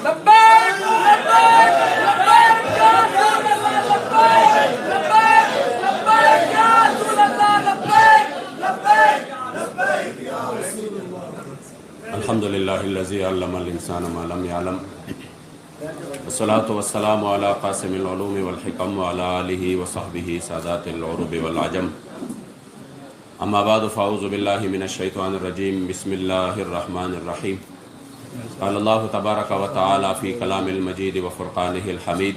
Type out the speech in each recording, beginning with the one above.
لبیک لبیک لبیک یا رسول اللہ لبیک لبیک لبیک یا رسول اللہ لبیک لبیک لبیک یا رسول اللہ. الحمد للہ الذی علم الانسان ما لم يعلم والصلاة والسلام علی قاسم العلوم والحکم وعلی آلہ وصحبہ سادات العرب والعجم. اما بعد فاعوذ باللہ من الشیطان الرجیم. بسم اللہ الرحمن الرحیم. قال اللہ تبارک و تعالی فی کلام المجید وفرقانہ الحمید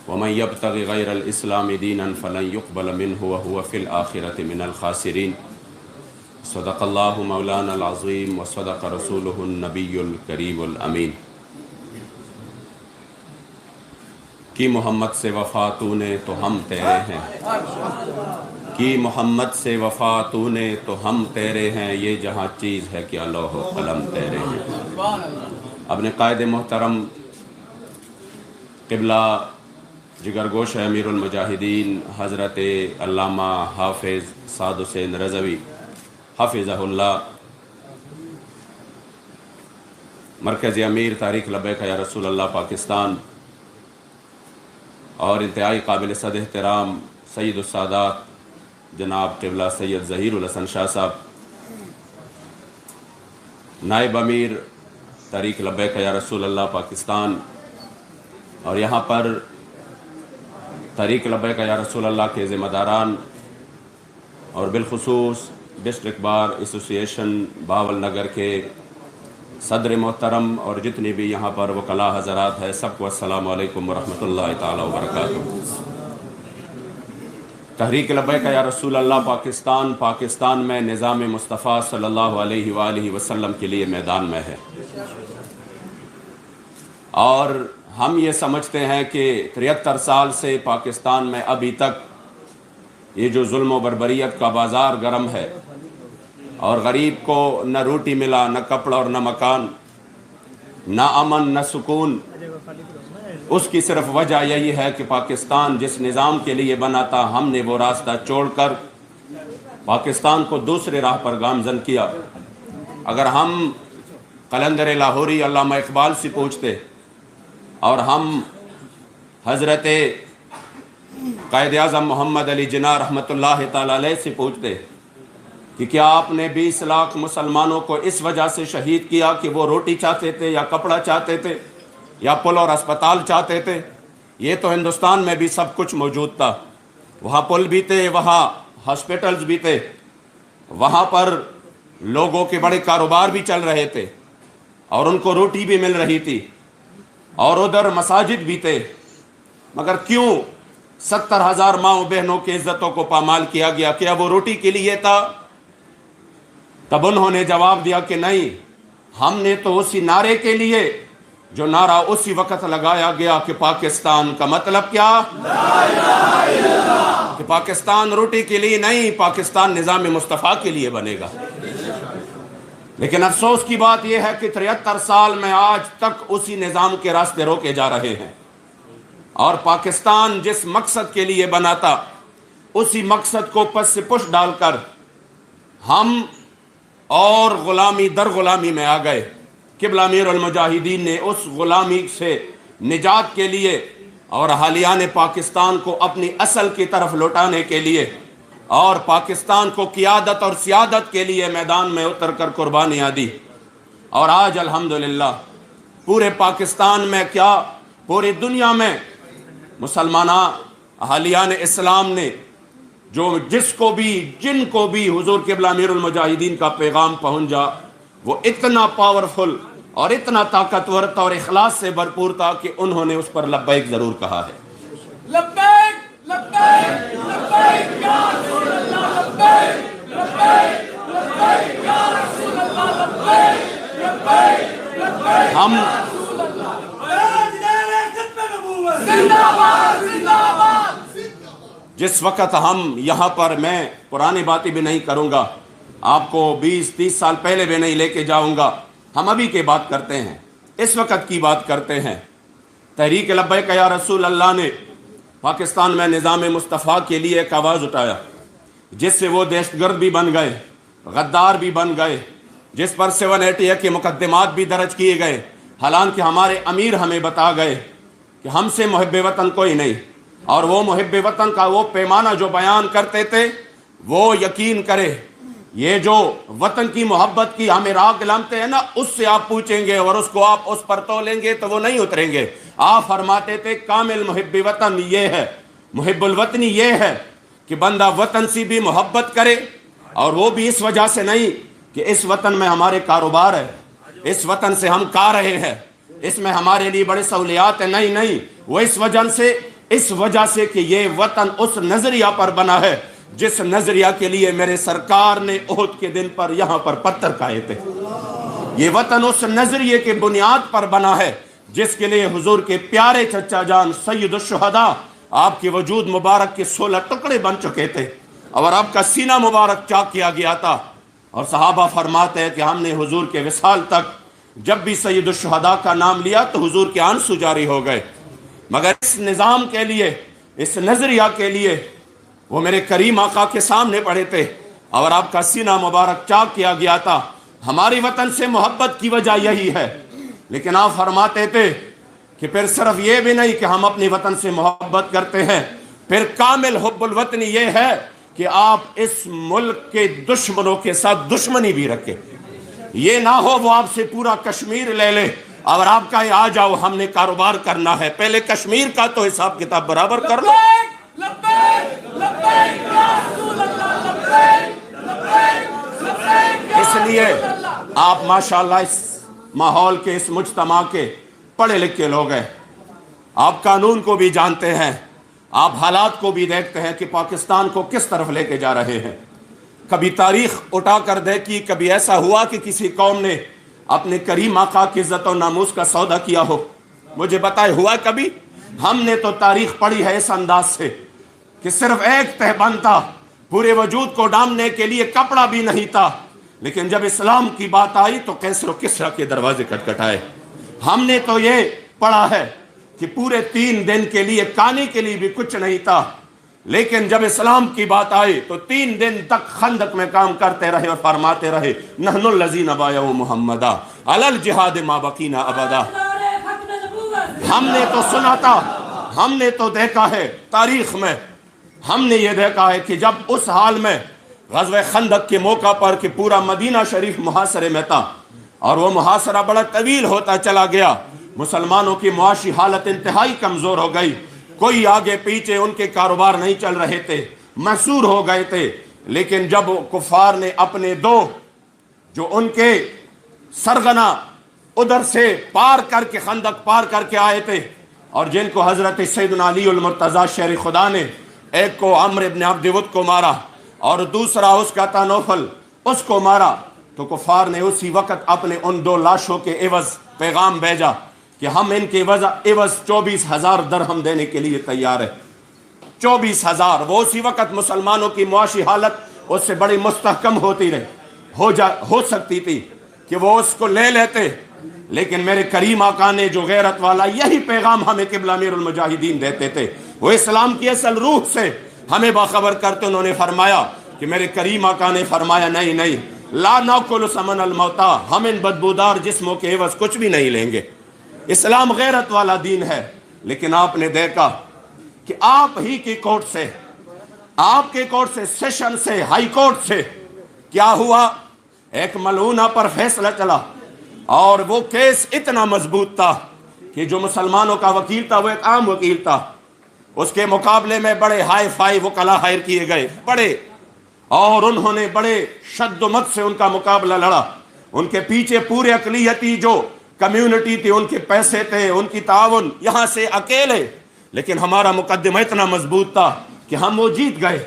ومن یبتغ غیر الاسلام دینا فلن يقبل منہ وهو فی الآخرۃ من الخاسرین. صدق اللہ مولانا العظیم وصدق رسولہ النبی الکریم الامین. کی محمد سے وفا تو نے تو ہم تیرے ہیں، کی محمد سے وفا تو نے تو ہم تیرے ہیں، یہ جہاں چیز ہے کیا لوح و قلم تیرے ہیں. اپنے قائد محترم قبلہ جگرگوش امیر المجاہدین حضرت علامہ حافظ سعد حسین رضوی حافظہ اللہ، مرکزی امیر تحریک لبیک یا رسول اللہ پاکستان، اور انتہائی قابل صد احترام سید السادات جناب قبلہ سید ظہیر الحسن شاہ صاحب، نائب امیر تحریک لبیک یا رسول اللہ پاکستان، اور یہاں پر تحریک لبیک یا رسول اللہ کے ذمہ داران، اور بالخصوص ڈسٹرکٹ بار ایسوسی ایشن باول نگر کے صدر محترم، اور جتنی بھی یہاں پر وکلاء حضرات ہیں، سب کو السلام علیکم ورحمۃ اللہ تعالی وبرکاتہ. تحریک لبیک یا رسول اللہ پاکستان میں نظام مصطفیٰ صلی اللہ علیہ وآلہ وسلم کے لیے میدان میں ہے، اور ہم یہ سمجھتے ہیں کہ 73 سال سے پاکستان میں ابھی تک یہ جو ظلم و بربریت کا بازار گرم ہے، اور غریب کو نہ روٹی ملا، نہ کپڑا اور نہ مکان، نہ امن نہ سکون، اس کی صرف وجہ یہی ہے کہ پاکستان جس نظام کے لیے بنا تھا، ہم نے وہ راستہ چھوڑ کر پاکستان کو دوسرے راہ پر گامزن کیا. اگر ہم قلندر لاہوری علامہ اقبال سے پوچھتے، اور ہم حضرت قائد اعظم محمد علی جناح رحمۃ اللہ تعالی علیہ سے پوچھتے کہ کیا آپ نے 20 لاکھ مسلمانوں کو اس وجہ سے شہید کیا کہ وہ روٹی چاہتے تھے یا کپڑا چاہتے تھے یا پل اور اسپتال چاہتے تھے؟ یہ تو ہندوستان میں بھی سب کچھ موجود تھا، وہاں پل بھی تھے، وہاں ہاسپٹلز بھی تھے، وہاں پر لوگوں کے بڑے کاروبار بھی چل رہے تھے، اور ان کو روٹی بھی مل رہی تھی، اور ادھر مساجد بھی تھے. مگر کیوں 70,000 ماؤں بہنوں کی عزتوں کو پامال کیا گیا؟ کیا وہ روٹی کے لیے تھا؟ تب انہوں نے جواب دیا کہ نہیں، ہم نے تو اسی نعرے کے لیے، جو نعرہ اسی وقت لگایا گیا کہ پاکستان کا مطلب کیا؟ لا الہ الا اللہ. کہ پاکستان روٹی کے لیے نہیں، پاکستان نظام مصطفیٰ کے لیے بنے گا. لیکن افسوس کی بات یہ ہے کہ 73 سال میں آج تک اسی نظام کے راستے روکے جا رہے ہیں، اور پاکستان جس مقصد کے لیے بنا تھا، اسی مقصد کو پس سے پش ڈال کر ہم اور غلامی در غلامی میں آ گئے. قبلہ امیر المجاہدین نے اس غلامی سے نجات کے لیے اور حالیان پاکستان کو اپنی اصل کی طرف لوٹانے کے لیے اور پاکستان کو قیادت اور سیادت کے لیے میدان میں اتر کر قربانیاں دی. اور آج الحمدللہ پورے پاکستان میں کیا پوری دنیا میں مسلمانہ اہلیان اسلام نے جس کو بھی جن کو بھی حضور قبلہ امیر المجاہدین کا پیغام پہنچا، وہ اتنا پاورفل اور اتنا طاقتور تھا اور اخلاص سے بھرپور تھا کہ انہوں نے اس پر لبیک ضرور کہا ہے. لبیک لبیک لبیک یا رسول اللہ لبیک لبیک لبیک یا رسول اللہ لبیک لبیک لبیک. ہم جس وقت ہم یہاں پر، میں پرانی باتیں بھی نہیں کروں گا، آپ کو 20-30 سال پہلے بھی نہیں لے کے جاؤں گا، ہم ابھی کی بات کرتے ہیں، اس وقت کی بات کرتے ہیں. تحریک لبیک یا رسول اللہ نے پاکستان میں نظام مصطفیٰ کے لیے ایک آواز اٹھایا، جس سے وہ دہشت گرد بھی بن گئے، غدار بھی بن گئے، جس پر 780 کے مقدمات بھی درج کیے گئے. حالانکہ ہمارے امیر ہمیں بتا گئے کہ ہم سے محب وطن کوئی نہیں، اور وہ محب وطن کا وہ پیمانہ جو بیان کرتے تھے، وہ یقین کرے یہ جو وطن کی محبت کی ہمیں راہ دلامتے ہیں نا، اس سے آپ پوچھیں گے اور اس کو آپ اس پر تولیں گے تو وہ نہیں اتریں گے۔ آپ فرماتے تھے کامل محب وطن یہ ہے، محب الوطنی یہ ہے کہ بندہ وطن سے بھی محبت کرے، اور وہ بھی اس وجہ سے نہیں کہ اس وطن میں ہمارے کاروبار ہے، اس وطن سے ہم کھا رہے ہیں، اس میں ہمارے لیے بڑے سہولیات ہیں، نہیں، وہ اس وجہ سے کہ یہ وطن اس نظریہ پر بنا ہے جس نظریہ کے لیے میرے سرکار نے احد کے دن پر یہاں پر پتھر کھائے تھے۔ یہ وطن اس نظریے کے بنیاد پر بنا ہے جس کے لیے حضور کے پیارے چچا جان سید الشہداء آپ کے وجود مبارک کے 16 ٹکڑے بن چکے تھے، اور آپ کا سینہ مبارک چاک کیا گیا تھا، اور صحابہ فرماتے ہیں کہ ہم نے حضور کے وصال تک جب بھی سید الشہداء کا نام لیا تو حضور کے آنسو جاری ہو گئے، مگر اس نظام کے لیے، اس نظریہ کے لیے وہ میرے کریم آقا کے سامنے پڑے تھے اور آپ کا سینہ مبارک چاک کیا گیا تھا۔ ہماری وطن سے محبت کی وجہ یہی ہے، لیکن آپ فرماتے تھے کہ پھر صرف یہ بھی نہیں کہ ہم اپنی وطن سے محبت کرتے ہیں، پھر کامل حب الوطنی یہ ہے کہ آپ اس ملک کے دشمنوں کے ساتھ دشمنی بھی رکھیں۔ یہ نہ ہو وہ آپ سے پورا کشمیر لے لے اور آپ کا آ جاؤ ہم نے کاروبار کرنا ہے، پہلے کشمیر کا تو حساب کتاب برابر کر لو۔ اس لیے آپ ماشاءاللہ اس ماحول کے، اس مجتمع کے پڑھے لکھے لوگ ہیں، آپ قانون کو بھی جانتے ہیں، آپ حالات کو بھی دیکھتے ہیں کہ پاکستان کو کس طرف لے کے جا رہے ہیں۔ کبھی تاریخ اٹھا کر دیکھی، کبھی ایسا ہوا کہ کسی قوم نے اپنے کریم آقا کی عزت و ناموس کا سودا کیا ہو؟ مجھے بتائے ہوا کبھی؟ ہم نے تو تاریخ پڑھی ہے اس انداز سے کہ صرف ایک تہبند تھا، پورے وجود کو ڈھانپنے کے لیے کپڑا بھی نہیں تھا، لیکن جب اسلام کی بات آئی تو کیسر و کسریٰ کے دروازے کھٹکھٹائے۔ ہم نے تو یہ پڑھا ہے کہ پورے 3 دن کے لیے کھانے کے لیے بھی کچھ نہیں تھا، لیکن جب اسلام کی بات آئی تو 3 دن تک خندق میں کام کرتے رہے اور فرماتے رہے نحن الذین بایعوا محمدا علی الجہاد ما بقینا ابدا۔ ہم نے تو سنا تھا، ہم نے تو دیکھا ہے تاریخ میں، ہم نے یہ دیکھا ہے کہ جب اس حال میں غزوہ خندق کے موقع پر کہ پورا مدینہ شریف محاصرے میں تھا اور وہ محاصرہ بڑا طویل ہوتا چلا گیا، مسلمانوں کی معاشی حالت انتہائی کمزور ہو گئی، کوئی آگے پیچھے ان کے کاروبار نہیں چل رہے تھے، محصور ہو گئے تھے، لیکن جب کفار نے اپنے 2 جو ان کے سرغنہ ادھر سے پار کر کے خندق پار کر کے آئے تھے اور جن کو حضرت سیدنا علی المرتضیٰ شیر خدا نے، ایک کو عمرو ابن عبد ود کو مارا اور دوسرا اس کا تھا نوفل، اس کو مارا، تو کفار نے اسی وقت اپنے ان 2 لاشوں کے عوض پیغام بھیجا کہ ہم ان کے عوض 24,000 درہم دینے کے لیے تیار ہے۔ 24,000، وہ اسی وقت مسلمانوں کی معاشی حالت اس سے بڑی مستحکم ہوتی رہی، ہو سکتی تھی کہ وہ اس کو لے لیتے، لیکن میرے کریم آقا نے جو غیرت والا یہی پیغام ہمیں قبلہ امیر المجاہدین دیتے تھے، وہ اسلام کی اصل روح سے ہمیں باخبر کرتے، انہوں نے فرمایا کہ میرے کریم آقا نے فرمایا نہیں، لا ناکل ثمن الموتا، ہم ان بدبودار جسموں کے عوض کچھ بھی نہیں لیں گے۔ اسلام غیرت والا دین ہے، لیکن آپ نے دیکھا کہ آپ ہی کی کورٹ سے، آپ کے کورٹ سے، سیشن سے، ہائی کورٹ سے کیا ہوا؟ ایک ملعونہ پر فیصلہ چلا، اور وہ کیس اتنا مضبوط تھا کہ جو مسلمانوں کا وکیل تھا وہ ایک عام وکیل تھا، اس کے مقابلے میں بڑے ہائی فائی وکلا ہائر کیے گئے بڑے، اور انہوں نے بڑے شد و مت سے ان کا مقابلہ لڑا۔ ان کے پیچھے پورے اقلیتی جو کمیونٹی تھی، ان کے پیسے تھے، ان کی تعاون، یہاں سے اکیلے، لیکن ہمارا مقدمہ اتنا مضبوط تھا کہ ہم وہ جیت گئے۔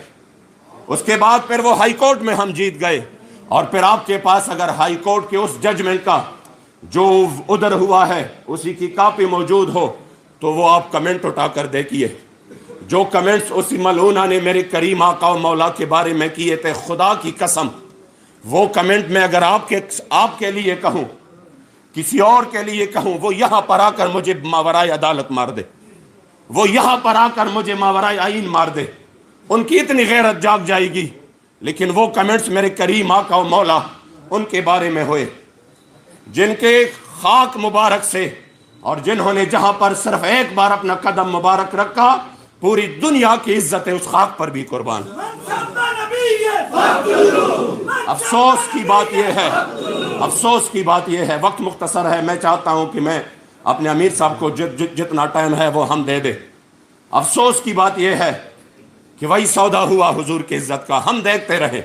اس کے بعد پھر وہ ہائی کورٹ میں ہم جیت گئے، اور پھر آپ کے پاس اگر ہائی کورٹ کے اس ججمنٹ کا جو ادھر ہوا ہے اسی کی کاپی موجود ہو تو وہ آپ کمنٹ اٹھا کر دیکھیے، جو کمنٹس اسی ملعونہ نے میرے کریم آقا و مولا کے بارے میں کیے تھے، خدا کی قسم وہ کمنٹ میں اگر آپ کے لیے کہوں، کسی اور کے لیے کہوں، وہ یہاں پر آ کر مجھے ماورائے عدالت مار دے، وہ یہاں پر آ کر مجھے ماورائے آئین مار دے، ان کی اتنی غیرت جاگ جائے گی۔ لیکن وہ کمنٹس میرے کریم آقا و مولا ان کے بارے میں ہوئے جن کے خاک مبارک سے، اور جنہوں نے جہاں پر صرف ایک بار اپنا قدم مبارک رکھا پوری دنیا کی عزت اس خاک پر بھی قربان۔ افسوس کی بات یہ ہے، افسوس کی بات یہ ہے، وقت مختصر ہے، میں چاہتا ہوں کہ میں اپنے امیر صاحب کو جتنا ٹائم ہے وہ ہم دے دے۔ افسوس کی بات یہ ہے کہ وہی سودا ہوا حضور کی عزت کا، ہم دیکھتے رہے۔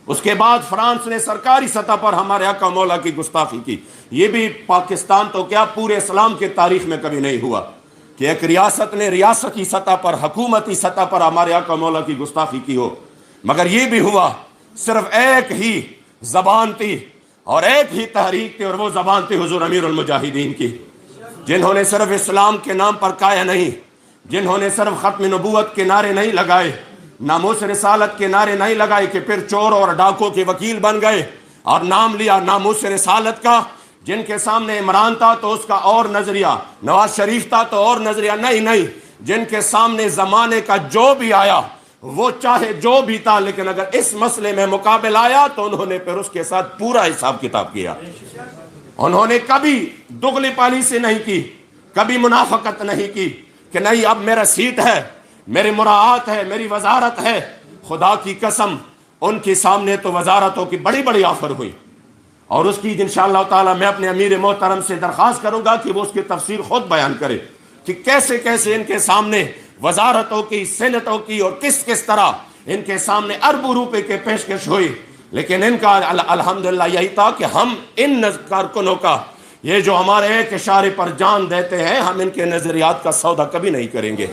اس کے بعد فرانس نے سرکاری سطح پر ہمارے آقا مولا کی گستاخی کی۔ یہ بھی پاکستان تو کیا پورے اسلام کے تاریخ میں کبھی نہیں ہوا کہ ایک ریاست نے ریاستی سطح پر، حکومتی سطح پر ہمارے آقا مولا کی گستاخی کی ہو، مگر یہ بھی ہوا۔ صرف ایک ہی زبان تھی اور ایک ہی تحریک تھی، اور وہ زبان تھی حضور امیر المجاہدین کی، جنہوں نے صرف اسلام کے نام پر کایا نہیں، جنہوں نے صرف ختم نبوت کے نعرے نہیں لگائے، ناموس رسالت کے نعرے نہیں لگائے کہ پھر چور اور ڈاکوں کے وکیل بن گئے اور نام لیا ناموس رسالت کا۔ جن کے سامنے عمران تھا تو اس کا اور نظریہ، نواز شریف تھا تو اور نظریہ، نہیں، جن کے سامنے زمانے کا جو بھی آیا وہ چاہے جو بھی تھا، لیکن اگر اس مسئلے میں مقابل آیا تو انہوں نے پھر اس کے ساتھ پورا حساب کتاب کیا۔ انہوں نے کبھی دغلی پالیسی نہیں کی، کبھی منافقت نہیں کی کہ نہیں اب میرا سیٹ ہے، میری مراعات ہے، میری وزارت ہے۔ خدا کی قسم ان کے سامنے تو وزارتوں کی بڑی بڑی آفر ہوئی، اور اس کی انشاءاللہ تعالی میں اپنے امیر محترم سے درخواست کروں گا کہ وہ اس کی تفسیر خود بیان کرے کہ کیسے کیسے ان کے سامنے وزارتوں کی، سینٹوں کی، اور کس طرح ان کے سامنے اربوں روپے کے پیشکش ہوئی، لیکن ان کا الحمدللہ یہی تھا کہ ہم ان کارکنوں کا، یہ جو ہمارے ایک اشارے پر جان دیتے ہیں، ہم ان کے نظریات کا سودا کبھی نہیں کریں گے۔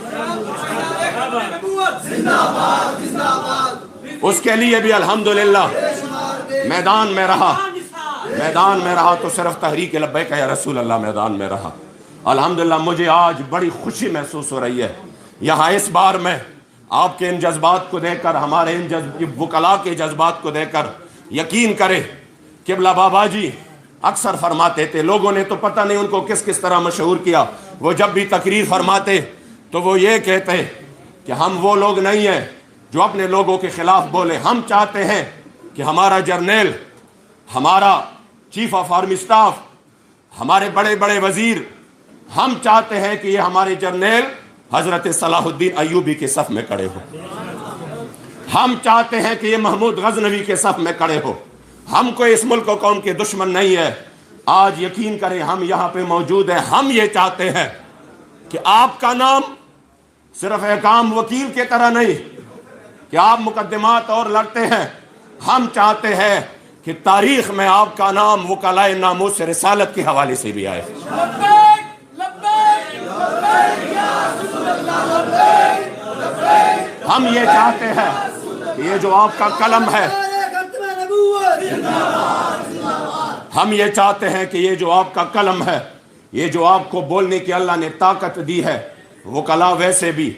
اس کے لیے بھی الحمدللہ میدان میں رہا تو صرف تحریک لبیک یا رسول اللہ میدان میں رہا۔ الحمدللہ مجھے آج بڑی خوشی محسوس ہو رہی ہے یہاں اس بار میں آپ کے ان جذبات کو دیکھ کر، ہمارے ان وکلاء کے جذبات کو دیکھ کر۔ یقین کرے قبلہ بابا جی اکثر فرماتے تھے، لوگوں نے تو پتہ نہیں ان کو کس طرح مشہور کیا، وہ جب بھی تقریر فرماتے تو وہ یہ کہتے کہ ہم وہ لوگ نہیں ہیں جو اپنے لوگوں کے خلاف بولے، ہم چاہتے ہیں کہ ہمارا جرنیل، ہمارا چیف آف آرمی اسٹاف، ہمارے بڑے بڑے وزیر، ہم چاہتے ہیں کہ یہ ہمارے جرنیل حضرت صلاح الدین ایوبی کے صف میں کھڑے ہو، ہم چاہتے ہیں کہ یہ محمود غزنوی کے صف میں کھڑے ہو۔ ہم کوئی اس ملک و قوم کے دشمن نہیں ہے۔ آج یقین کریں ہم یہاں پہ موجود ہیں، ہم یہ چاہتے ہیں کہ آپ کا نام صرف ایک عام وکیل کی طرح نہیں کہ آپ مقدمات اور لڑتے ہیں، ہم چاہتے ہیں کہ تاریخ میں آپ کا نام وکلائے ناموس رسالت کے حوالے سے بھی آئے۔ ہم یہ چاہتے ہیں کہ یہ جو آپ کا قلم ہے، ہم یہ چاہتے ہیں کہ یہ جو آپ کا قلم ہے، یہ جو آپ کو بولنے کی اللہ نے طاقت دی ہے، وکلاء ویسے بھی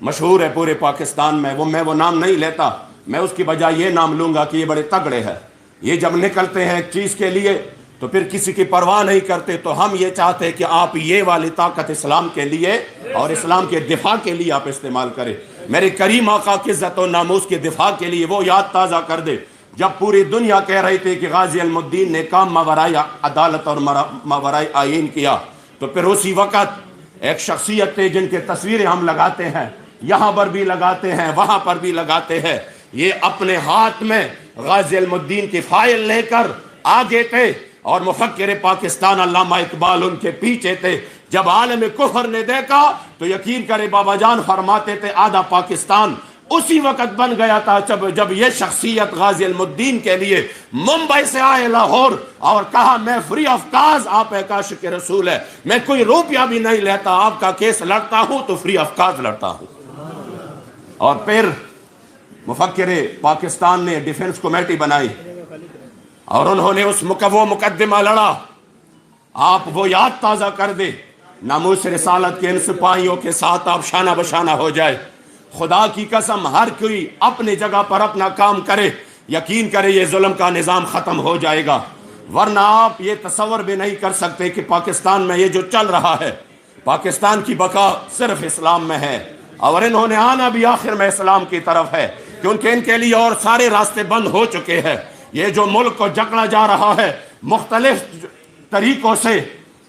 مشہور ہے پورے پاکستان میں، میں وہ نام نہیں لیتا، میں اس کی بجائے یہ نام لوں گا کہ یہ بڑے تگڑے ہیں۔ یہ جب نکلتے ہیں ایک چیز کے لیے تو پھر کسی کی پرواہ نہیں کرتے، تو ہم یہ چاہتے ہیں کہ آپ یہ والی طاقت اسلام کے لیے اور اسلام کے دفاع کے لیے آپ استعمال کریں۔ میرے کریم آقا کی عزت و ناموس کے دفاع کے لیے وہ یاد تازہ کر دے جب پوری دنیا کہہ رہی تھی کہ غازی علم الدین نے کام ماورائے عدالت اور ماورائے آئین کیا، تو پھر اسی وقت ایک شخصیت تھے جن کے تصویریں ہم لگاتے ہیں، یہاں پر بھی لگاتے ہیں، وہاں پر بھی لگاتے ہیں، یہ اپنے ہاتھ میں غازی علم الدین کی فائل لے کر آگے تھے، اور مفکر پاکستان علامہ اقبال ان کے پیچھے تھے۔ جب عالم کفر نے دیکھا تو یقین کرے بابا جان فرماتے تھے آدھا پاکستان اسی وقت بن گیا تھا جب یہ شخصیت غازی علم الدین کے لیے ممبئی سے آئے لاہور اور کہا میں فری آف کاز، آپ ایک عاشق رسول ہے، میں کوئی روپیہ بھی نہیں لیتا، آپ کا کیس لڑتا ہوں تو فری آف کاز لڑتا ہوں۔ اور پھر مفکر پاکستان نے ڈیفنس کمیٹی بنائی اور انہوں نے وہ مقدمہ لڑا۔ آپ وہ یاد تازہ کر دے، ناموس رسالت کے ان سپاہیوں کے ساتھ آپ شانہ بشانہ ہو جائے۔ خدا کی قسم ہر کوئی اپنی جگہ پر اپنا کام کرے، یقین کرے یہ ظلم کا نظام ختم ہو جائے گا، ورنہ آپ یہ تصور بھی نہیں کر سکتے کہ پاکستان میں یہ جو چل رہا ہے، پاکستان کی بقا صرف اسلام میں ہے، اور انہوں نے آنا بھی آخر میں اسلام کی طرف ہے، کیونکہ ان کے لیے اور سارے راستے بند ہو چکے ہیں۔ یہ جو ملک کو جکڑا جا رہا ہے، مختلف طریقوں سے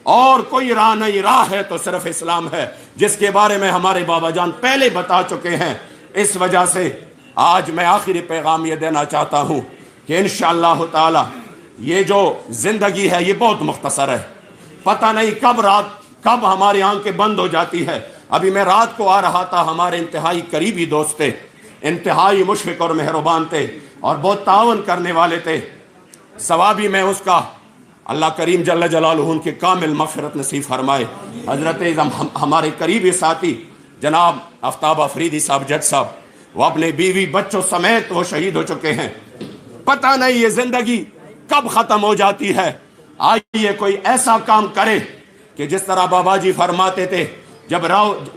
اور کوئی راہ نہیں، راہ ہے تو صرف اسلام ہے، جس کے بارے میں ہمارے بابا جان پہلے بتا چکے ہیں۔ اس وجہ سے آج میں آخری پیغام یہ دینا چاہتا ہوں کہ انشاءاللہ تعالی یہ جو زندگی ہے یہ بہت مختصر ہے، پتہ نہیں کب ہماری آنکھیں بند ہو جاتی ہے۔ ابھی میں رات کو آ رہا تھا، ہمارے انتہائی قریبی دوست تھے، انتہائی مشفق اور مہربان تھے اور بہت تعاون کرنے والے تھے، ثوابی میں اس کا اللہ کریم جل جلالہ ان کے کامل مغفرت نصیب فرمائے۔ حضرت ہمارے قریبی ساتھی جناب آفتاب افریدی صاحب جج صاحب، وہ اپنے بیوی بچوں سمیت وہ شہید ہو چکے ہیں۔ پتہ نہیں یہ زندگی کب ختم ہو جاتی ہے۔ آئیے کوئی ایسا کام کرے کہ جس طرح بابا جی فرماتے تھے،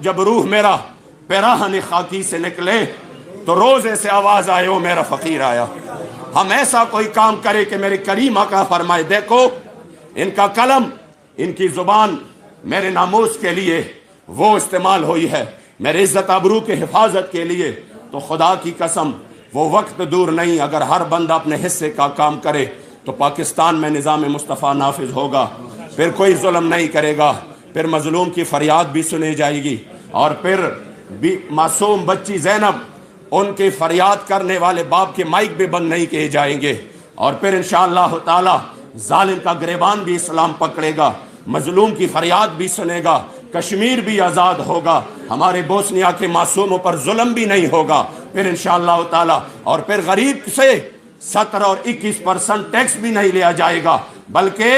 جب روح میرا پیراہن خاکی سے نکلے تو روزے سے آواز آئے او میرا فقیر آیا۔ ہم ایسا کوئی کام کرے کہ میرے کریم آقا فرمائے دیکھو ان کا قلم، ان کی زبان میرے ناموس کے لیے وہ استعمال ہوئی ہے، میرے عزت آبرو کے حفاظت کے لیے، تو خدا کی قسم وہ وقت دور نہیں، اگر ہر بندہ اپنے حصے کا کام کرے تو پاکستان میں نظام مصطفیٰ نافذ ہوگا، پھر کوئی ظلم نہیں کرے گا، پھر مظلوم کی فریاد بھی سنی جائے گی، اور پھر بھی معصوم بچی زینب ان کے فریاد کرنے والے باپ کے مائک بھی بند نہیں کیے جائیں گے، اور پھر انشاءاللہ تعالی ظالم کا گریبان بھی اسلام پکڑے گا، مظلوم کی فریاد بھی سنے گا، کشمیر بھی آزاد ہوگا، ہمارے بوسنیا کے معصوموں پر ظلم بھی نہیں ہوگا، پھر انشاءاللہ تعالی، اور پھر غریب سے 17 اور 21% ٹیکس بھی نہیں لیا جائے گا، بلکہ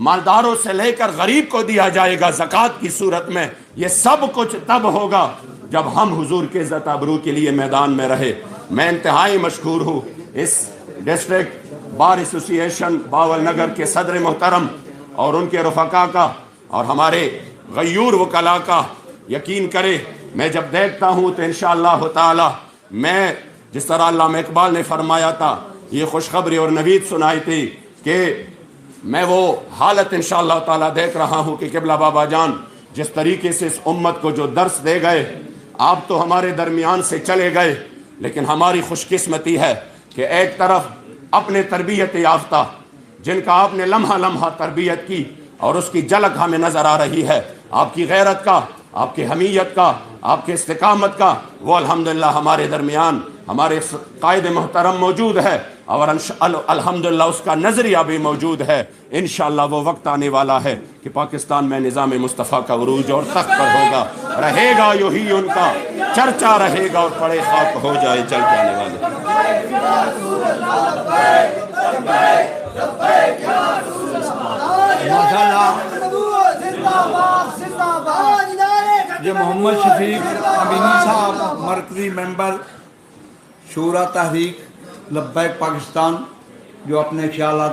مالداروں سے لے کر غریب کو دیا جائے گا زکوٰۃ کی صورت میں۔ یہ سب کچھ تب ہوگا جب ہم حضور کے عزت آبرو کے لیے میدان میں رہے۔ میں انتہائی مشکور ہوں اس ڈسٹرکٹ بار ایسوسی ایشن باول نگر کے صدر محترم اور ان کے رفقا کا اور ہمارے غیور وکلاء کا۔ یقین کرے میں جب دیکھتا ہوں تو انشاءاللہ تعالی میں جس طرح علامہ اقبال نے فرمایا تھا، یہ خوشخبری اور نوید سنائی تھی کہ میں وہ حالت انشاءاللہ تعالی دیکھ رہا ہوں کہ قبلہ بابا جان جس طریقے سے اس امت کو جو درس دے گئے، آپ تو ہمارے درمیان سے چلے گئے، لیکن ہماری خوش قسمتی ہے کہ ایک طرف اپنے تربیت یافتہ جن کا آپ نے لمحہ لمحہ تربیت کی اور اس کی جھلک ہمیں نظر آ رہی ہے، آپ کی غیرت کا، آپ کی حمیت کا، آپ کے استقامت کا، وہ الحمدللہ ہمارے درمیان ہمارے قائد محترم موجود ہے، اور الحمدللہ اس کا نظریہ بھی موجود ہے۔ انشاءاللہ وہ وقت آنے والا ہے کہ پاکستان میں نظام مصطفیٰ کا عروج اور تخت پر ہوگا، رہے گا یوں ہی ان کا چرچا رہے گا، اور پڑے خاک ہو جائے چل کے آنے والے۔ یہ محمد شفیق امینی صاحب مرکزی ممبر شورا تحریک لبیک پاکستان جو اپنے خیالات